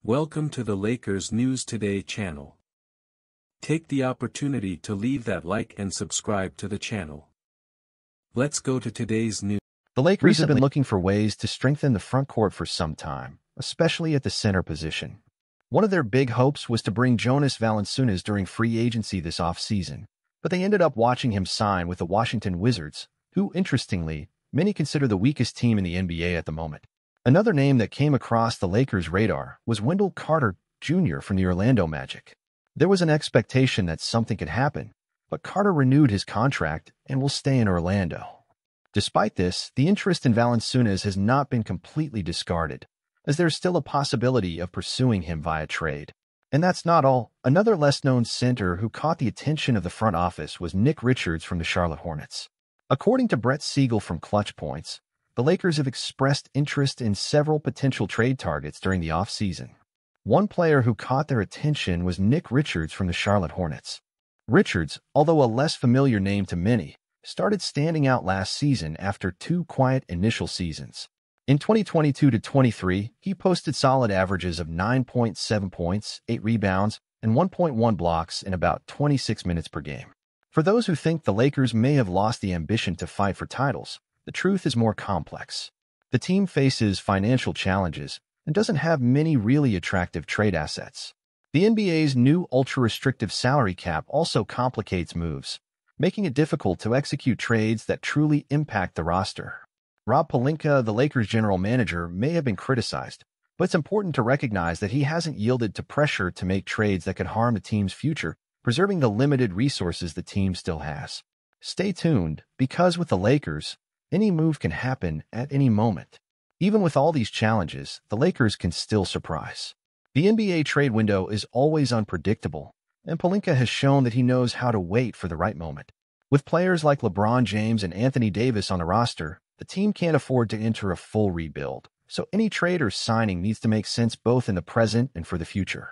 Welcome to the Lakers News Today channel. Take the opportunity to leave that like and subscribe to the channel. Let's go to today's news. The Lakers have been looking for ways to strengthen the front court for some time, especially at the center position. One of their big hopes was to bring Jonas Valanciunas during free agency this offseason, but they ended up watching him sign with the Washington Wizards, who, interestingly, many consider the weakest team in the NBA at the moment. Another name that came across the Lakers' radar was Wendell Carter Jr. from the Orlando Magic. There was an expectation that something could happen, but Carter renewed his contract and will stay in Orlando. Despite this, the interest in Valanciunas has not been completely discarded, as there's still a possibility of pursuing him via trade. And that's not all. Another less-known center who caught the attention of the front office was Nick Richards from the Charlotte Hornets. According to Brett Siegel from Clutch Points, the Lakers have expressed interest in several potential trade targets during the offseason. One player who caught their attention was Nick Richards from the Charlotte Hornets. Richards, although a less familiar name to many, started standing out last season after two quiet initial seasons. In 2022-23, he posted solid averages of 9.7 points, 8 rebounds, and 1.1 blocks in about 26 minutes per game. For those who think the Lakers may have lost the ambition to fight for titles, the truth is more complex. The team faces financial challenges and doesn't have many really attractive trade assets. The NBA's new ultra-restrictive salary cap also complicates moves, making it difficult to execute trades that truly impact the roster. Rob Pelinka, the Lakers' general manager, may have been criticized, but it's important to recognize that he hasn't yielded to pressure to make trades that could harm the team's future, preserving the limited resources the team still has. Stay tuned, because with the Lakers, any move can happen at any moment. Even with all these challenges, the Lakers can still surprise. The NBA trade window is always unpredictable, and Pelinka has shown that he knows how to wait for the right moment. With players like LeBron James and Anthony Davis on the roster, the team can't afford to enter a full rebuild, so any trade or signing needs to make sense both in the present and for the future.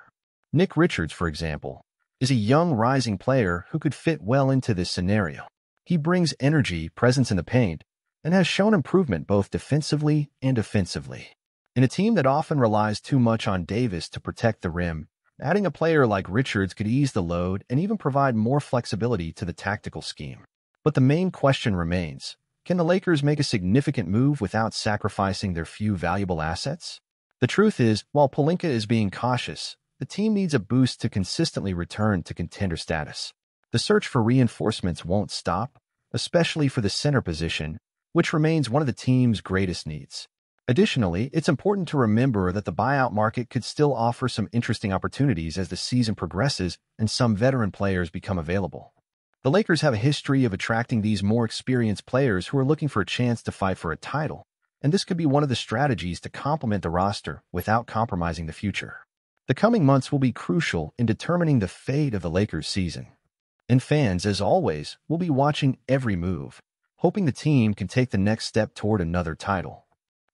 Nick Richards, for example, is a young rising player who could fit well into this scenario. He brings energy, presence in the paint, and has shown improvement both defensively and offensively. In a team that often relies too much on Davis to protect the rim, adding a player like Richards could ease the load and even provide more flexibility to the tactical scheme. But the main question remains, can the Lakers make a significant move without sacrificing their few valuable assets? The truth is, while Pelinka is being cautious, the team needs a boost to consistently return to contender status. The search for reinforcements won't stop, especially for the center position, which remains one of the team's greatest needs. Additionally, it's important to remember that the buyout market could still offer some interesting opportunities as the season progresses and some veteran players become available. The Lakers have a history of attracting these more experienced players who are looking for a chance to fight for a title, and this could be one of the strategies to complement the roster without compromising the future. The coming months will be crucial in determining the fate of the Lakers season. And fans, as always, will be watching every move, hoping the team can take the next step toward another title.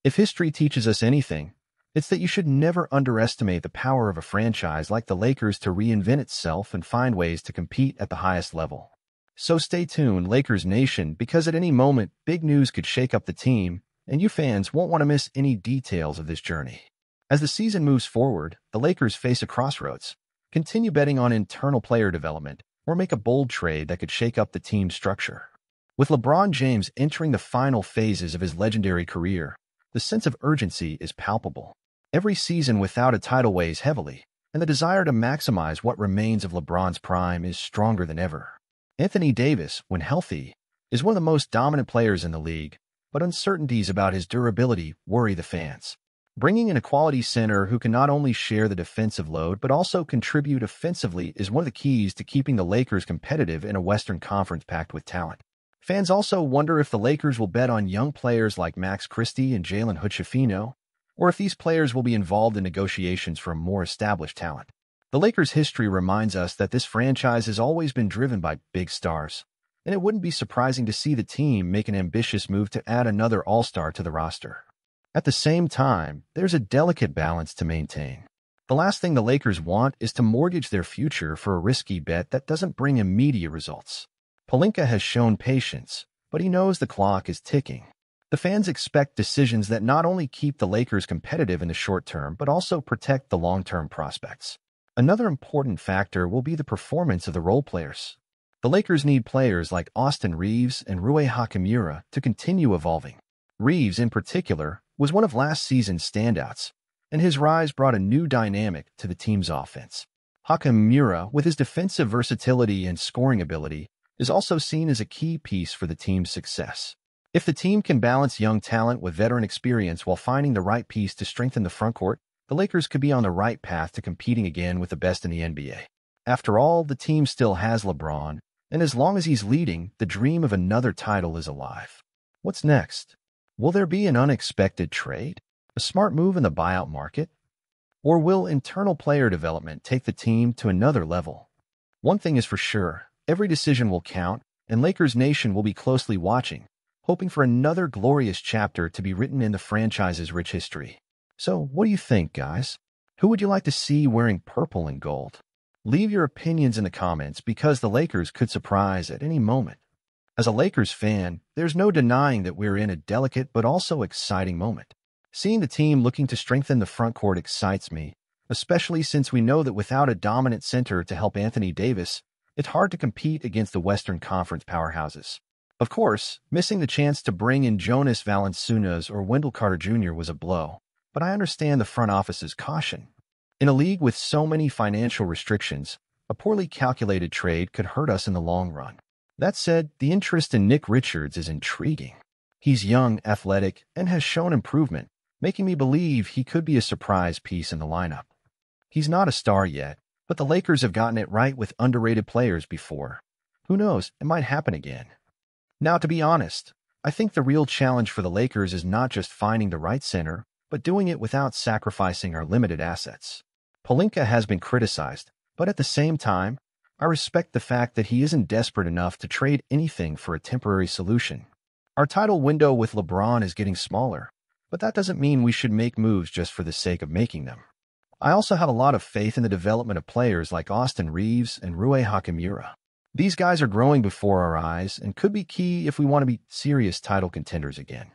If history teaches us anything, it's that you should never underestimate the power of a franchise like the Lakers to reinvent itself and find ways to compete at the highest level. So stay tuned, Lakers Nation, because at any moment, big news could shake up the team, and you fans won't want to miss any details of this journey. As the season moves forward, the Lakers face a crossroads. Continue betting on internal player development, or make a bold trade that could shake up the team's structure. With LeBron James entering the final phases of his legendary career, the sense of urgency is palpable. Every season without a title weighs heavily, and the desire to maximize what remains of LeBron's prime is stronger than ever. Anthony Davis, when healthy, is one of the most dominant players in the league, but uncertainties about his durability worry the fans. Bringing in a quality center who can not only share the defensive load but also contribute offensively is one of the keys to keeping the Lakers competitive in a Western Conference packed with talent. Fans also wonder if the Lakers will bet on young players like Max Christie and Jalen Hood-Schifino, or if these players will be involved in negotiations for more established talent. The Lakers' history reminds us that this franchise has always been driven by big stars, and it wouldn't be surprising to see the team make an ambitious move to add another all-star to the roster. At the same time, there's a delicate balance to maintain. The last thing the Lakers want is to mortgage their future for a risky bet that doesn't bring immediate results. Pelinka has shown patience, but he knows the clock is ticking. The fans expect decisions that not only keep the Lakers competitive in the short term, but also protect the long-term prospects. Another important factor will be the performance of the role players. The Lakers need players like Austin Reaves and Rui Hachimura to continue evolving. Reaves, in particular, was one of last season's standouts, and his rise brought a new dynamic to the team's offense. Hachimura, with his defensive versatility and scoring ability, is also seen as a key piece for the team's success. If the team can balance young talent with veteran experience while finding the right piece to strengthen the frontcourt, the Lakers could be on the right path to competing again with the best in the NBA. After all, the team still has LeBron, and as long as he's leading, the dream of another title is alive. What's next? Will there be an unexpected trade? A smart move in the buyout market? Or will internal player development take the team to another level? One thing is for sure, every decision will count, and Lakers Nation will be closely watching, hoping for another glorious chapter to be written in the franchise's rich history. So, what do you think, guys? Who would you like to see wearing purple and gold? Leave your opinions in the comments because the Lakers could surprise at any moment. As a Lakers fan, there's no denying that we're in a delicate but also exciting moment. Seeing the team looking to strengthen the frontcourt excites me, especially since we know that without a dominant center to help Anthony Davis, it's hard to compete against the Western Conference powerhouses. Of course, missing the chance to bring in Jonas Valanciunas or Wendell Carter Jr. was a blow, but I understand the front office's caution. In a league with so many financial restrictions, a poorly calculated trade could hurt us in the long run. That said, the interest in Nick Richards is intriguing. He's young, athletic, and has shown improvement, making me believe he could be a surprise piece in the lineup. He's not a star yet, but the Lakers have gotten it right with underrated players before. Who knows, it might happen again. Now, to be honest, I think the real challenge for the Lakers is not just finding the right center, but doing it without sacrificing our limited assets. Pelinka has been criticized, but at the same time, I respect the fact that he isn't desperate enough to trade anything for a temporary solution. Our title window with LeBron is getting smaller, but that doesn't mean we should make moves just for the sake of making them. I also have a lot of faith in the development of players like Austin Reaves and Rui Hachimura. These guys are growing before our eyes and could be key if we want to be serious title contenders again.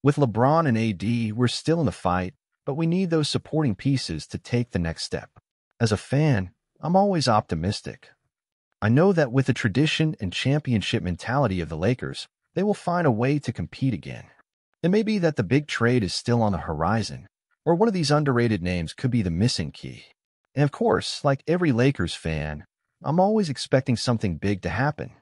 With LeBron and AD, we're still in the fight, but we need those supporting pieces to take the next step. As a fan, I'm always optimistic. I know that with the tradition and championship mentality of the Lakers, they will find a way to compete again. It may be that the big trade is still on the horizon, or one of these underrated names could be the missing key. And of course, like every Lakers fan, I'm always expecting something big to happen.